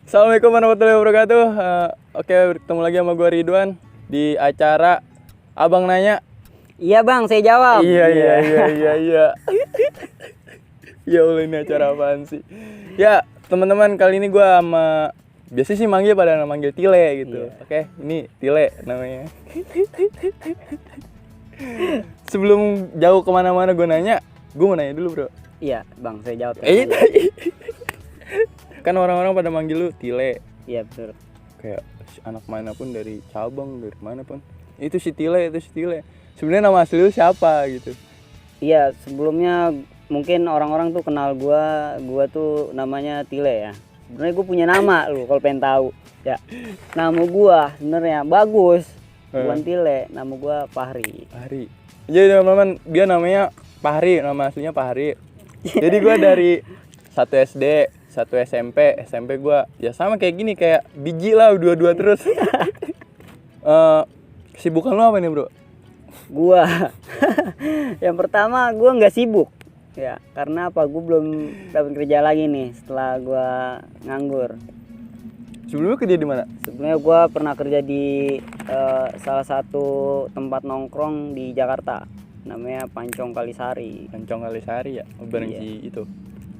Assalamualaikum warahmatullahi wabarakatuh. Oke, bertemu lagi sama gue Ridwan di acara Abang Nanya. Iya bang, saya jawab. Iya. Ya Allah, ini acara apaan sih? Ya teman-teman, kali ini gue sama biasa sih manggil Tile gitu. Iya. Oke, ini Tile namanya. Sebelum jauh kemana-mana gue mau nanya dulu bro. Iya bang, saya jawab. Kan orang-orang pada manggil lu Tile. Iya betul. Kayak anak mana pun dari cabang, dari mana pun. Itu si Tile. Sebenarnya nama asli lu siapa gitu? Iya, sebelumnya mungkin orang-orang tuh kenal gua tuh namanya Tile ya. Sebenarnya gua punya nama lu kalau pengen tahu. Ya. Nama gua sebenarnya bagus. Bukan Tile, nama gua Fahri. Fahri. Jadi teman-teman, dia namanya Fahri, nama aslinya Fahri. Jadi gua dari 1 SD, 1 SMP gua ya sama kayak gini, kayak biji lah, dua-dua terus. Kesibukan lu apa nih bro? Gua yang pertama gua nggak sibuk. Ya, karena apa? Gua belum dapat kerja lagi nih setelah gua nganggur. Sebelumnya kerja di mana? Sebelumnya gue pernah kerja di salah satu tempat nongkrong di Jakarta, namanya Pancong Kalisari. Pancong Kalisari ya, bareng Iya. si itu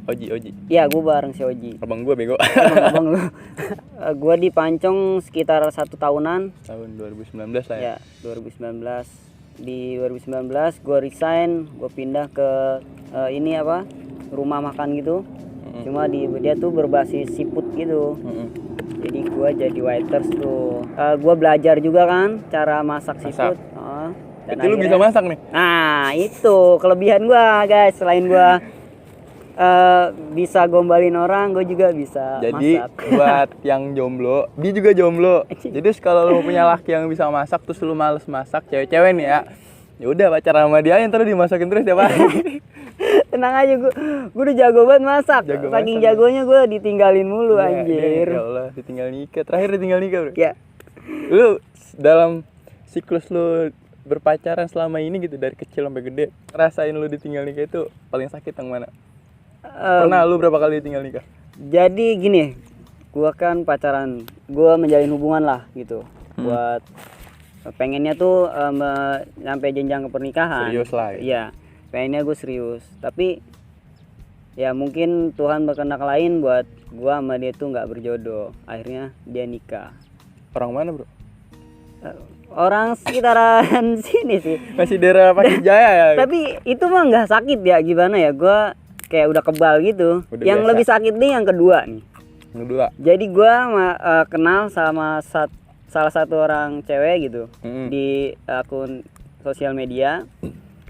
Oji. Iya, gue bareng si Oji. Abang gua bego. Abang lu. Gue di Pancong sekitar 1 tahunan. Tahun 2019 lah ya. Ya, 2019. Di 2019 gue resign, gue pindah ke ini apa? Rumah makan gitu. Cuma dia tuh berbasis seafood gitu. Jadi gue jadi waiters tuh. Gue belajar juga kan cara masak seafood. Dan Itu lu bisa masak nih? Nah itu kelebihan gue guys. Selain gue bisa gombalin orang, gue juga bisa Jadi masak. buat yang jomblo, dia juga jomblo. Jadi kalau lu punya laki yang bisa masak terus lu males masak, cewek-cewek nih ya udah pacaran sama dia, ntar lu dimasakin terus tiap hari. Tenang aja, gue udah jago banget masak. Saking jagonya gue ditinggalin mulu anjir. Ya Allah, ditinggal nikah. Terakhir ditinggal nikah bro. Ya. Lu dalam siklus lu berpacaran selama ini gitu, dari kecil sampai gede, rasain lu ditinggal nikah itu paling sakit yang mana? Pernah lu berapa kali ditinggal nikah? Jadi gini, gue kan pacaran, gue menjalin hubungan lah gitu. Buat pengennya tuh sampai jenjang ke pernikahan. Serius lah ya? Iya, pengennya gue serius. Tapi ya mungkin Tuhan berkehendak lain buat gue sama dia tuh nggak berjodoh. Akhirnya dia nikah. Orang mana bro? Orang sekitaran sini sih. Masih daerah Pasir Jaya ya? Tapi itu mah nggak sakit ya, gimana ya? Gue kayak udah kebal gitu. Udah yang biasa. lebih sakit nih yang kedua nih. Yang kedua? Jadi gue kenal sama salah satu orang cewek gitu di akun sosial media.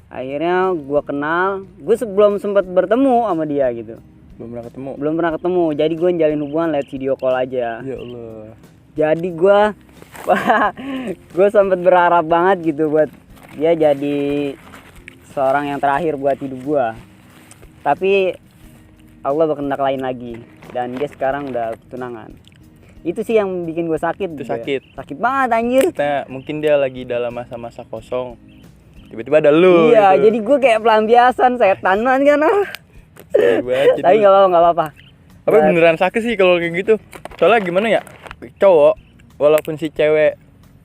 Akhirnya gue kenal, gue sebelum sempat bertemu sama dia gitu. Belum pernah ketemu. Jadi gue jalin hubungan lewat video call aja. Ya Allah. Jadi gue sempat berharap banget gitu buat dia jadi seorang yang terakhir buat hidup gue. Tapi Allah berkehendak lain lagi dan dia sekarang udah tunangan. Itu sih yang bikin gue sakit. Itu gitu sakit. Ya. Sakit banget anjir. Nah, mungkin dia lagi dalam masa-masa kosong. Tiba-tiba ada lu. Iya, gitu. jadi gue kayak pelampiasan setan kan. Tapi nggak apa-apa. Apa beneran sakit sih kalau kayak gitu? Soalnya gimana ya? Cowok, walaupun si cewek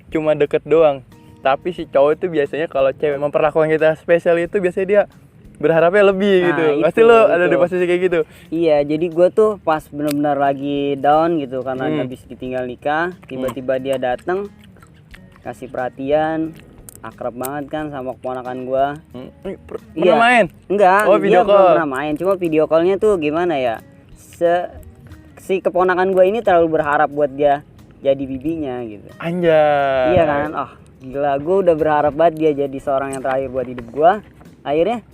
cuma deket doang, tapi si cowok itu biasanya kalau cewek memperlakukan kita spesial itu biasanya dia berharapnya lebih gitu. Pasti lo ada di posisi kayak gitu. Iya, jadi gue tuh pas benar-benar lagi down gitu karena habis ditinggal nikah, tiba-tiba dia datang kasih perhatian, akrab banget kan sama keponakan gue. Pernah main? Enggak, Oh, video dia call. belum pernah main. Cuma video callnya tuh gimana ya? Si keponakan gue ini terlalu berharap buat dia jadi bibinya gitu. Anjay. Iya kan? Oh gila, gue udah berharap banget dia jadi seorang yang terakhir buat hidup gue. Akhirnya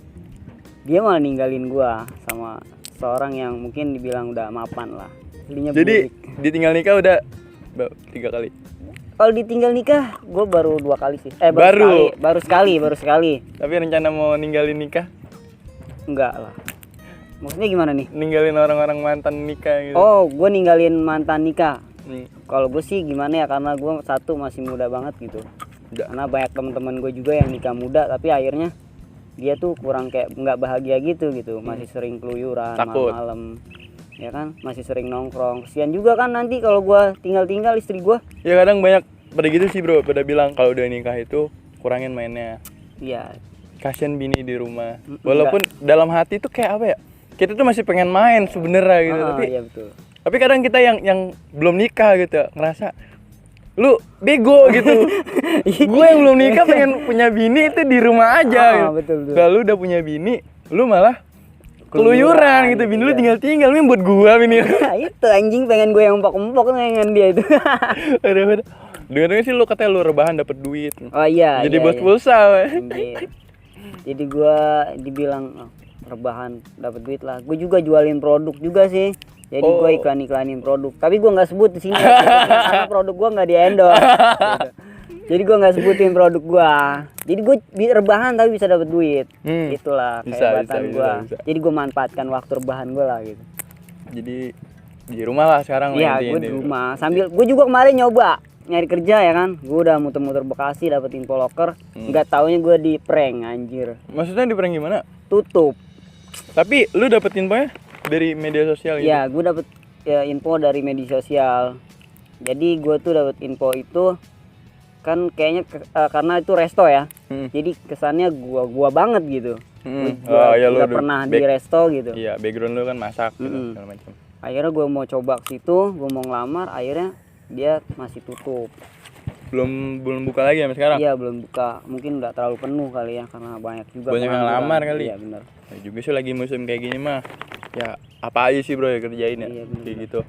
dia malah ninggalin gue sama seorang yang mungkin dibilang udah mapan lah. Jadi ditinggal nikah udah 3 kali. Kalau ditinggal nikah gue baru 2 kali sih. Baru sekali. Tapi rencana mau ninggalin nikah? Enggak lah. Maksudnya gimana nih? Ninggalin orang-orang mantan nikah gitu. Oh, gue ninggalin mantan nikah. Kalau gue sih gimana ya, karena gue satu masih muda banget gitu. Karena banyak teman-teman gue juga yang nikah muda tapi akhirnya dia tuh kurang kayak nggak bahagia gitu, masih sering keluyuran malam-malam. ya kan, masih sering nongkrong. Kesian juga kan nanti kalau gua tinggal istri gua. Ya kadang banyak pada gitu sih bro, pada bilang kalau udah nikah itu kurangin mainnya. Iya. Kasian bini di rumah. Walaupun dalam hati tuh kayak apa ya? Kita tuh masih pengen main sebenarnya gitu, tapi iya betul. tapi kadang kita yang belum nikah gitu ngerasa lu bego gitu. Gue yang belum nikah pengen punya bini itu di rumah aja. Betul. Lalu udah punya bini, lu malah keluyuran gitu. Bini lu iya. tinggal ini buat gua bini. Itu anjing pengen gue yang empok-empok pengen dia itu. Aduh. Dengar sih lu katanya lu rebahan dapat duit. Oh iya. Jadi iya, bos iya. pulsa. Anjir. Jadi gue dibilang rebahan dapat duit lah. Gue juga jualin produk juga sih. Jadi gue iklanin produk. Tapi gue nggak sebut di sini karena produk gue nggak di endorse. Gitu. Jadi gue nggak sebutin produk gue. Jadi gue rebahan tapi bisa dapat duit. Itulah kehebatan gue. Jadi gue manfaatkan waktu rebahan gue lah gitu. Jadi di rumah lah sekarang. Iya, gue di rumah. Sambil gue juga kemarin nyoba nyari kerja ya kan. Gue udah muter-muter Bekasi dapet info loker. Nggak taunya gue di prank anjir. Maksudnya di prank gimana? Tutup. Tapi lu dapet infonya dari media sosial gitu? Iya, gue dapet info dari media sosial. Jadi gue tuh dapet info itu kan kayaknya karena itu resto ya. Jadi kesannya gua banget gitu. Gua ya, lu udah pernah di resto gitu. Iya, background lu kan masak gitu, segala macam. Akhirnya gue mau coba ke situ, gue mau ngelamar, akhirnya dia masih tutup. Belum buka lagi sampai sekarang? Iya, belum buka. Mungkin nggak terlalu penuh kali ya karena banyak juga banyak yang lamar kali. Iya, benar. Ya juga sih lagi musim kayak gini mah. Ya apa aja sih bro ya kerjain ya. Iya, bener. Kayak gitu.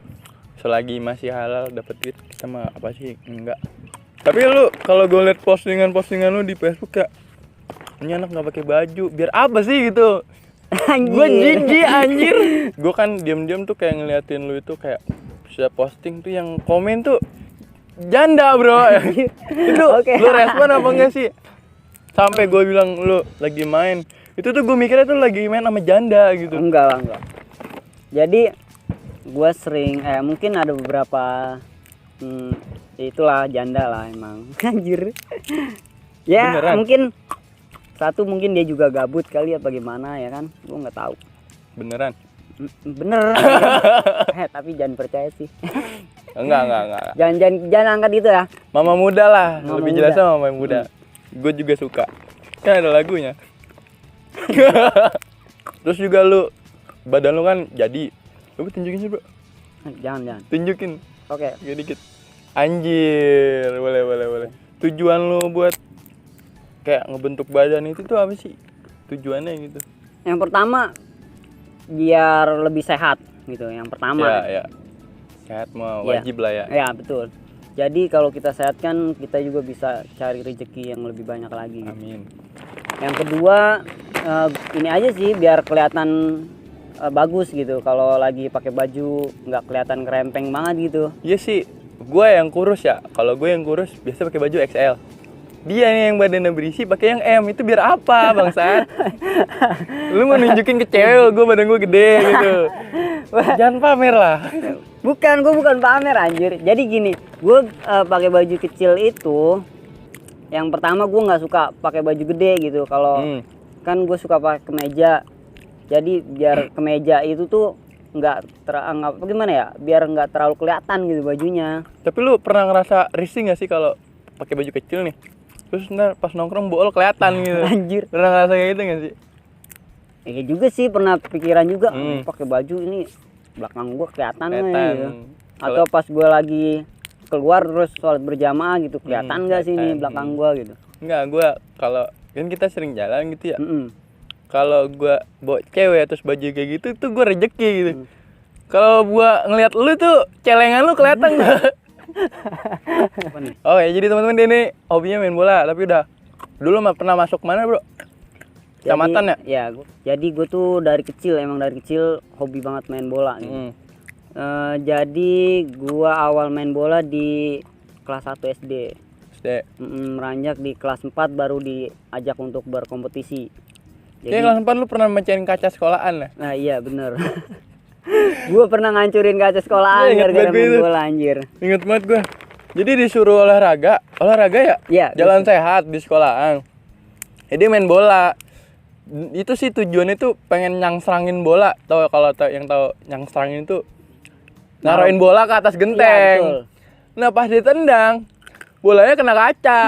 Selagi masih halal dapet duit kita mah apa sih? Enggak. Tapi lu kalau gue liat postingan lu di Facebook kayak ini anak nggak pakai baju, biar apa sih gitu? Gue jijik anjir. Gue kan diam-diam tuh kayak ngeliatin lu itu kayak bisa posting tuh yang komen tuh janda bro. Itu lu respon apa enggak sih? Sampai gue bilang lu lagi main, itu tuh gue mikirnya tuh lagi main sama janda gitu. Enggak. Jadi gue sering mungkin ada beberapa itulah janda lah emang. Anjir. Ya beneran? Mungkin mungkin dia juga gabut kali ya bagaimana ya kan, gue nggak tahu. Beneran? Bener. Tapi jangan percaya sih. Enggak. Jangan angkat itu ya. Mama muda lah, Mama lebih muda. jelasnya mama muda. Gue juga suka. Kan ada lagunya. Terus juga lu badan lu kan jadi. Lu tunjukin sih bro. Jangan. Tunjukin. Oke. Dikit. Anjir, boleh. Tujuan lu buat kayak ngebentuk badan itu tuh apa sih? Tujuannya gitu. Yang pertama biar lebih sehat gitu. Yang pertama. Ya. Sehat mah wajib lah ya. Ya, betul. Jadi kalau kita sehat kan kita juga bisa cari rezeki yang lebih banyak lagi. Amin. Yang kedua ini aja sih biar kelihatan bagus gitu. Kalau lagi pakai baju nggak kelihatan kerempeng banget gitu. Iya sih. Gue yang kurus ya. Kalau gue yang kurus biasa pakai baju XL. Dia nih yang badannya berisi pakai yang M. Itu biar apa bangsat? Lu mau nunjukin ke cewek gue badan gue gede gitu. Jangan pamer lah. Bukan, gue bukan pamer anjir. Jadi gini, gue pakai baju kecil itu yang pertama gue nggak suka pakai baju gede gitu. Kalau kan gue suka pakai kemeja. Jadi biar kemeja itu tuh nggak gimana ya, biar nggak terlalu kelihatan gitu bajunya. Tapi lu pernah ngerasa risih nggak sih kalau pakai baju kecil nih, terus ntar pas nongkrong bol kelihatan gitu? Anjir, pernah ngerasa kayak gitu nggak sih? Iya juga sih, pernah pikiran juga pakai baju ini belakang gua kelihatan gitu. Atau pas gua lagi keluar terus sholat berjamaah gitu, kelihatan nggak sih nih belakang gua gitu? Nggak, gua kalau kan kita sering jalan gitu ya. Kalau gua bawa cewek terus baju kayak gitu tuh gua rejeki gitu. Kalau gua ngeliat lu tuh celengan lu kelihatan nggak? Oh ya, jadi teman-teman dia nih hobinya main bola, tapi udah dulu mah pernah masuk mana bro? Kecamatan ya? Ya, jadi gue tuh dari kecil hobi banget main bola gitu. Jadi gua awal main bola di kelas 1 SD. Meranjak di kelas 4 baru diajak untuk berkompetisi. Jadi kelas 4 lu pernah mecahin kaca sekolahan lah? Nah iya bener. Gue pernah ngancurin kaca sekolahan gara-gara main bola anjir. Ingat banget gue. Jadi disuruh olahraga ya? Iya. Jalan sehat di sekolahan. Jadi main bola. itu sih tujuannya tuh pengen nyangsrangin bola. Yang tahu nyangsrangin itu naruhin bola ke atas Iya, genteng. betul. Nah pas ditendang, bolanya kena kaca,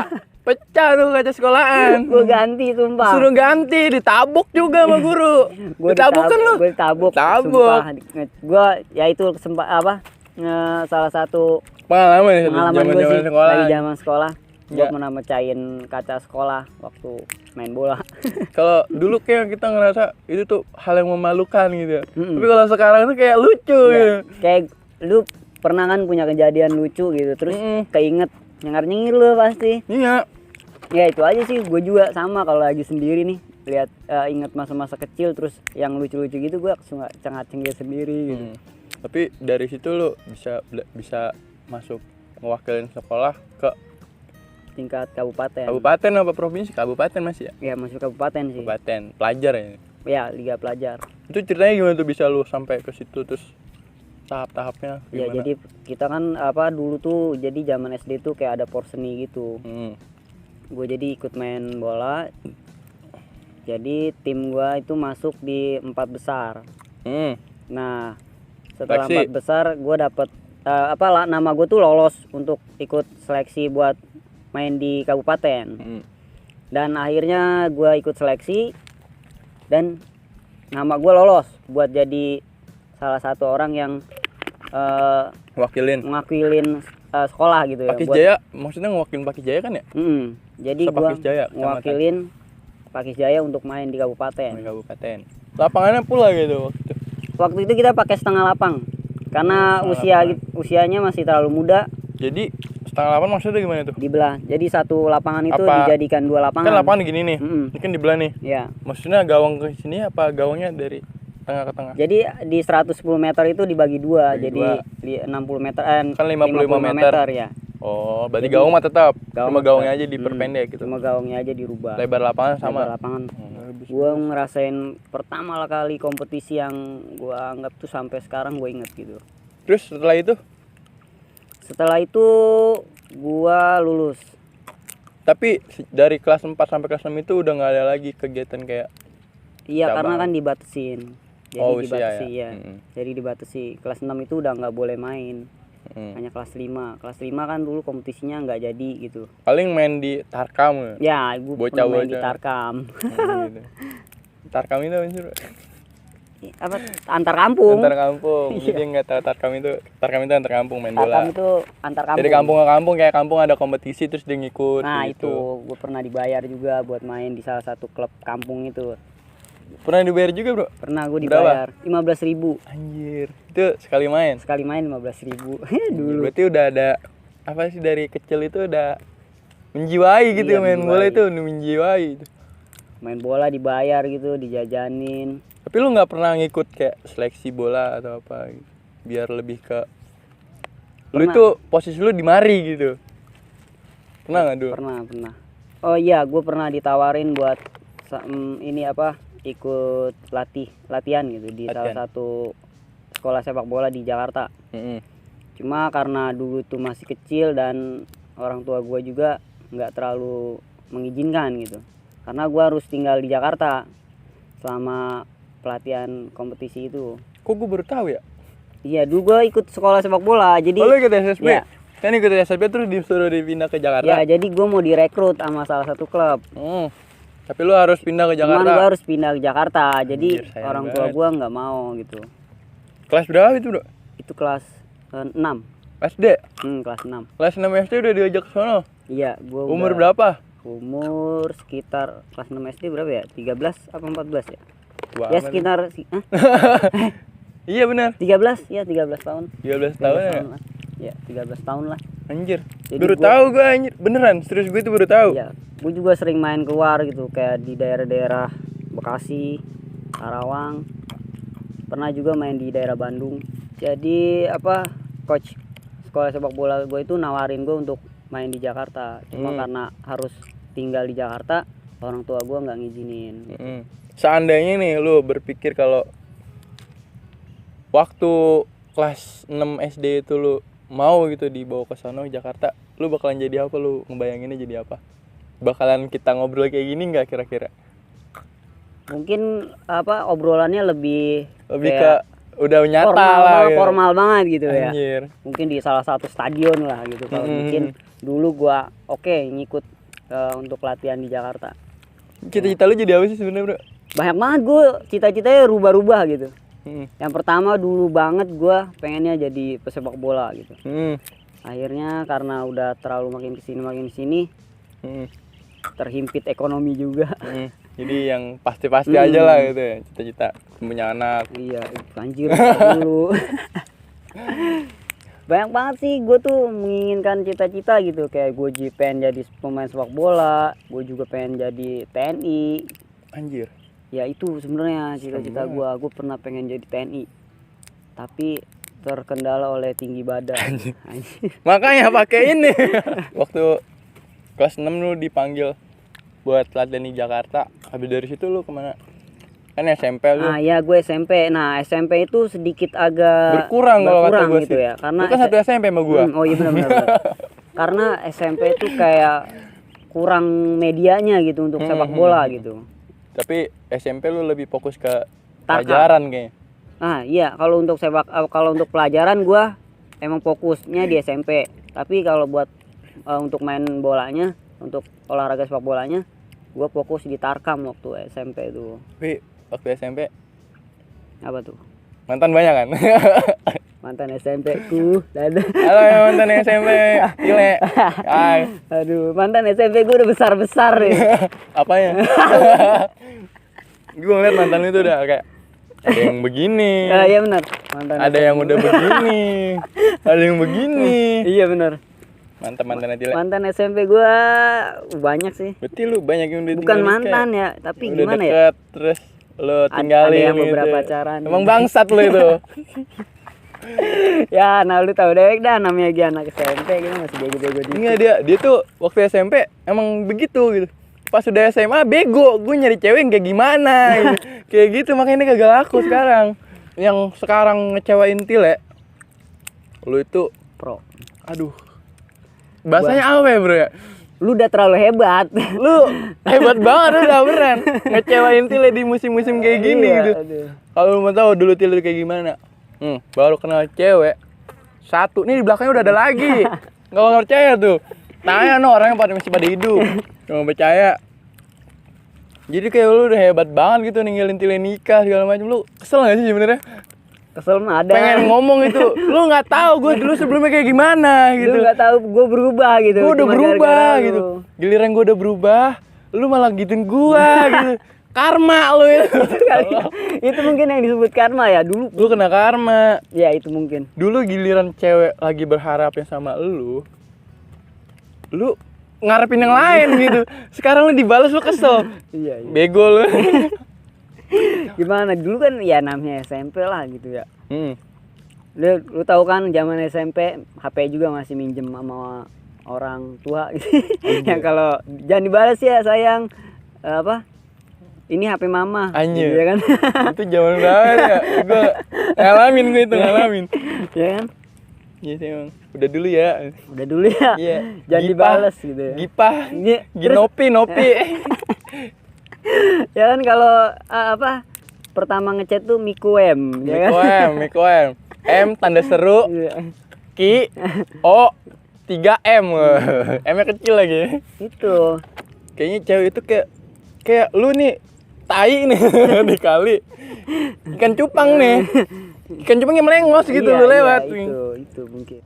pecah tuh kaca sekolahan. Gue ganti sumpah. Suruh ganti, ditabuk juga sama guru. Ditabuk kan lu? Gue ditabuk. Tabuk. Gue ya itu salah satu Pengalaman gue sih sekolah. lagi zaman sekolah. Gue Ya. pernah mecahin kaca sekolah waktu main bola. Kalau dulu kayak kita ngerasa itu tuh hal yang memalukan gitu. Mm-mm. Tapi kalau sekarang tuh kayak lucu Ya, gitu. kayak lu pernah kan punya kejadian lucu gitu, terus Mm-mm. keinget nyengir lu pasti. Iya. Ya itu aja sih, gue juga sama kalau lagi sendiri nih lihat inget masa-masa kecil terus yang lucu-lucu gitu gue suka cengat-cengir sendiri gitu. Tapi dari situ lu bisa masuk mewakilin sekolah ke Tingkat kabupaten. kabupaten apa provinsi? Kabupaten masih ya? Ya masuk kabupaten sih. Kabupaten. Pelajar ya. Ya liga pelajar. Itu ceritanya gimana tuh bisa lu sampai ke situ terus tahap-tahapnya Ya gimana? jadi kita kan dulu tuh jadi zaman SD tuh kayak ada porseni gitu. Gue jadi ikut main bola. Jadi tim gue itu masuk di 4 besar. Nah setelah Seleksi. 4 besar gue dapet nama gue tuh lolos untuk ikut seleksi buat main di kabupaten. Dan akhirnya gue ikut seleksi dan nama gue lolos buat jadi salah satu orang yang Wakilin. ngakilin sekolah gitu ya. Pakis buat- Jaya, maksudnya ngewakilin Pakis Jaya kan ya? Jadi gue Sepakis Jaya, kecamatan. ngewakilin Pakis Jaya untuk main di kabupaten. Di kabupaten. Lapangannya pula gitu waktu itu. Waktu itu kita pakai setengah lapang karena Setengah usianya masih terlalu muda. Jadi setengah 8 maksudnya gimana tuh? Dibelah. Jadi satu lapangan itu Apa- dijadikan 2 lapangan. Kan lapangan gini nih. Mm-mm. Ini kan dibelah nih. Ya. Maksudnya gawang ke sini apa gawangnya dari tengah ke tengah? Jadi di 110 meter itu dibagi dua. Bagi Jadi dua. di 60 meter Kan 55 meter. ya. Oh, berarti Jadi, gawang mah tetap. gawang Cuma gawangnya tetap. aja diperpendek gitu. Cuma gawangnya aja dirubah. Lebar lapangan sama. Lebar lapangan. Gue ngerasain pertama kali kompetisi yang gue anggap tuh sampai sekarang gue inget gitu. Terus setelah itu? Setelah itu gue lulus. Tapi dari kelas 4 sampai kelas 6 itu udah nggak ada lagi kegiatan kayak Iya cabang. karena kan dibatasin. Jadi Oh, usia dibatasi ya? ya. Jadi dibatasi. Kelas 6 itu udah nggak boleh main. Hanya kelas 5. Kelas 5 kan dulu kompetisinya nggak jadi gitu. paling main di Tarkam. Ya, gue pernah main di Bocah-bocah. Tarkam. Gitu. Tarkam itu apa sih? Bro? Apa antar kampung? Antar kampung. Iya. Jadi nggak tahu Tarkam itu antar kampung main bola. Tarkam itu antar kampung. Dari kampung ke kampung kayak kampung ada kompetisi terus dia ngikut. Nah, gitu. itu gue pernah dibayar juga buat main di salah satu klub kampung itu. Pernah dibayar juga, Bro? Pernah gue Berapa? dibayar 15.000 Anjir. Itu sekali main. sekali main 15.000 dulu. Berarti udah ada apa sih dari kecil itu udah menjiwai gitu Iya, main bola menjiwai. itu udah menjiwai itu. Main bola dibayar gitu, dijajanin. Tapi lu nggak pernah ngikut kayak seleksi bola atau apa gitu? Biar lebih ke lu Pernah. itu posisi lu di mari gitu. Pernah nggak dulu? Pernah. Oh iya, gue pernah ditawarin buat ikut latihan gitu di salah Latihan. satu sekolah sepak bola di Jakarta. Mm-mm. Cuma karena dulu tuh masih kecil dan orang tua gue juga nggak terlalu mengizinkan gitu. Karena gue harus tinggal di Jakarta selama pelatihan kompetisi itu. Kok gue baru tahu ya? Iya, dulu gue ikut sekolah sepak bola. Jadi Oh, lu ikut SSB? Iya. Kan ikut SSB terus disuruh dipindah ke Jakarta. ya jadi gue mau direkrut sama salah satu klub. Tapi lu harus pindah ke Cuman Jakarta. gue harus pindah ke Jakarta. Jadi Anjir, sayang orang tua banget. gue nggak mau gitu. Kelas berapa itu, Bro? Itu kelas 6. SD. Kelas 6. Kelas 6 SD udah diajak ke sono. Iya, gue Umur berapa? Umur sekitar kelas 6 SD berapa ya? 13 apa 14 ya? Tua Ya amat. sekitar Iya benar. 13 ya 13 tahun. 13 13 tahun ya. lah. Ya 13 tahun lah. Anjir. Jadi Baru gua- tahu gue anjir. Beneran, serius gue itu baru tahu. Iya, gue juga sering main keluar gitu kayak di daerah-daerah Bekasi, Karawang. Pernah juga main di daerah Bandung. Jadi coach sekolah sepak bola gue itu nawarin gue untuk main di Jakarta. Cuma karena harus tinggal di Jakarta, orang tua gue nggak ngizinin. Seandainya nih lu berpikir kalau waktu kelas 6 SD itu lu mau gitu dibawa ke sono Jakarta, lu bakalan jadi apa? Lu ngebayanginnya jadi apa? Bakalan kita ngobrol kayak gini nggak kira-kira? mungkin apa obrolannya lebih Lebih kayak ke udah nyata formal, lah gitu. formal banget gitu ya. Anjir. Mungkin di salah satu stadion lah gitu. Kalau mungkin dulu gua ngikut untuk latihan di Jakarta. Cita-cita lu jadi apa sih sebenarnya, Bro? Banyak banget gue cita-citanya rubah-rubah gitu. Hmm. Yang pertama dulu banget gue pengennya jadi pesepak bola gitu. Akhirnya karena udah terlalu makin kesini terhimpit ekonomi juga. Jadi yang pasti-pasti aja lah gitu ya, cita-cita punya anak. Iya, anjir dulu. Banyak banget sih gue tuh menginginkan cita-cita gitu, kayak gue pengen jadi pemain sepak bola, gue juga pengen jadi TNI. Anjir. Ya itu sebenarnya cita-cita gue pernah pengen jadi TNI, tapi terkendala oleh tinggi badan. Anjir. Makanya pakai ini. Waktu kelas 6 lu dipanggil buat latihan di Jakarta, habis dari situ lu kemana? Kan SMP lu. Ya gue SMP. Nah SMP itu sedikit agak berkurang kalau kata gue gitu sih. ya, karena lu kan satu SMP sama gua. oh iya benar. Karena SMP itu kayak kurang medianya gitu untuk sepak bola gitu. Tapi SMP lu lebih fokus ke pelajaran kayaknya. Iya, kalau untuk pelajaran gua emang fokusnya di SMP. Tapi kalau buat untuk main bolanya, untuk olahraga sepak bolanya, gua fokus di Tarkam waktu SMP itu. Tapi waktu SMP Apa tuh? mantan banyak kan? Mantan SMP ku. Halo ya mantan SMP. Gile. Aduh, mantan SMP gua udah besar-besar ya. Apanya? Gue ngeliat mantan itu udah kayak ada yang begini. Iya benar. Ada yang udah begini. Ada yang begini. Iya benar. Mantan Atila. Mantan SMP gua banyak sih. Berarti lu banyak yang udah Bukan mantan ya, tapi udah gimana deket, ya? terus lu tinggalin ada yang gitu. beberapa pacaran. Emang bangsat lu itu. Ya, nah lu tahu deh dah namanya dia anak SMP gitu masih bego-bego dikit. Enggak, dia tuh waktu SMP emang begitu gitu. Pas udah SMA bego, gue nyari cewek yang kayak gimana gitu. Kayak gitu makanya ini kagak laku sekarang. Yang sekarang ngecewain Tile, lu itu Pro. aduh. Bahasanya apa ya, Bro ya? Lu udah terlalu hebat. Lu hebat banget udah beneran. Ngecewain Tile di musim-musim kayak gini gitu. Kalau lu mau tahu dulu Tile kayak gimana? Baru kenal cewek satu, nih di belakangnya udah ada lagi. Nggak percaya tuh. Tanya no orangnya masih pada hidup. Nggak percaya. Jadi kayak lu udah hebat banget gitu ninggalin Tile nikah segala macam. Lu kesel nggak sih sebenarnya? Kesel mah ada. Pengen ngomong itu, lu nggak tahu gue dulu sebelumnya kayak gimana gitu. Lu nggak tahu gue berubah gitu. Gue udah Cuma berubah gara-gara gitu. lu. Giliran gue udah berubah, lu malah gituin gue gitu. Karma lu itu. Itu mungkin yang disebut karma ya dulu. Lu kena karma. Ya itu mungkin. Dulu giliran cewek lagi berharapnya sama lu ngarepin yang lain gitu. Sekarang lu dibalas lu kesel. Iya. Bego lu. Gimana dulu kan ya namanya SMP lah gitu ya. Lu tahu kan zaman SMP HP juga masih minjem sama orang tua gitu. Yang kalau jangan dibalas ya sayang, ini HP mama. Anjir. Gitu, ya kan? Itu zaman berapa ya? Gue ngalamin Ya kan? Iya sih emang. Udah dulu ya. Udah dulu ya. Iya. Jangan dibalas gitu ya. Gipah. Iya, Nopi. Ya kan kalau pertama ngechat tuh Mikuem, ya kan? Mikuem. M tanda seru. Ki O 3M. M-nya kecil lagi. Itu. Kayaknya cewek itu kayak lu nih tai nih dikali. Ikan cupang nih. Ikan cupangnya melengos gitu lu lewat. Iya, itu mungkin.